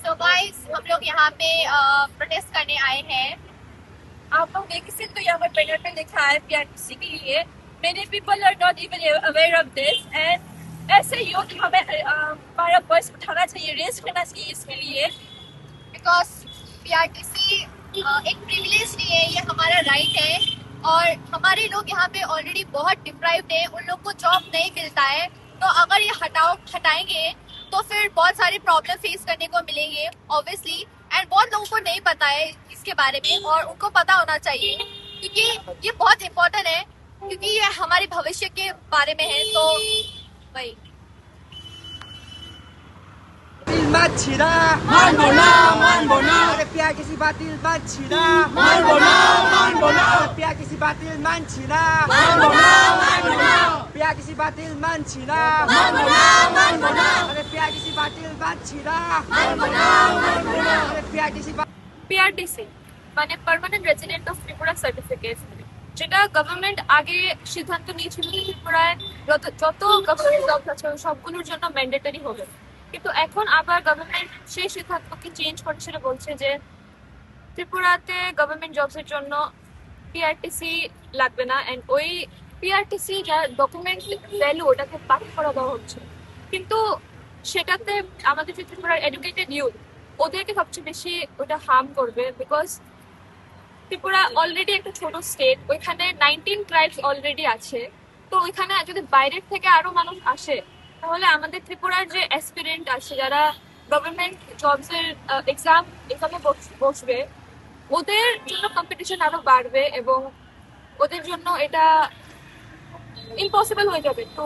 So guys हम लोग यहाँ पे प्रोटेस्ट करने आए हैं। आप लोग देख सकते हो यहाँ पर बैनर पे लिखा है पीआरटीसी के लिए। Many people are not even aware of this and ऐसे ही हो कि हमें हमारा वॉइस उठाना चाहिए, रेस करना चाहिए इसके लिए। बिकॉज पीआरटीसी एक प्रिविलेज नहीं है, ये हमारा राइट है। और हमारे लोग यहाँ पे ऑलरेडी बहुत डिप्राइव्ड है, उन लोग को जॉब नहीं मिलता है। तो अगर ये हटाएंगे तो फिर बहुत सारे प्रॉब्लम फेस करने को मिलेंगे ऑब्वियसली। एंड बहुत लोगों को नहीं पता है इसके बारे में और उनको पता होना चाहिए, क्योंकि ये बहुत इम्पोर्टेंट है, क्योंकि ये हमारे भविष्य के बारे में है। तो वही Machida, Manbola, Manbola, अरे प्यार किसी बातिल Machida, Manbola, Manbola, प्यार किसी बातिल Machida, Manbola, Manbola, प्यार किसी बातिल Machida, Manbola, Manbola, अरे प्यार किसी बातिल Machida, Manbola, Manbola. अरे प्यार किसी পিআরটিসি মানে permanent resident of Tripura certificate, যেটা গভর্নমেন্ট আগে সিদ্ধান্ত নিয়েছিল যে ত্রিপুরায় যত গভর্নমেন্ট জব আছে ওই সবগুলোর জন্য ম্যান্ডেটরি হবে। কিন্তু এখন আবার গভর্নমেন্ট সেই সিদ্ধান্তকে চেঞ্জ করে সেটা বলছে যে ত্রিপুরাতে গভর্নমেন্ট জবসের জন্য পিআরটিসি লাগবে না, এন্ড ওই পিআরটিসি যা ডকুমেন্ট ভ্যালু ওটাকে বাদ করে দেওয়া হচ্ছে। কিন্তু সেটাতে আমাদের যে ত্রিপুরার এডুকেটেড ইউথ ওদেরকে সবচেয়ে বেশি ওটা হার্ম করবে, বিকজ ত্রিপুরা অলরেডি একটা ছোট স্টেট, ওইখানে 19 ট্রাইবস অলরেডি আছে। তো ওইখানে যদি বাইরের থেকে আরো মানুষ আসে তাহলে আমাদের ত্রিপুরার যে অ্যাসপিরেন্ট আছে যারা গভর্নমেন্ট জবস এর এক্সামে বসবে ওদের জন্য কম্পিটিশন আরো বাড়বে এবং ওদের জন্য এটা ইম্পসিবল হয়ে যাবে। তো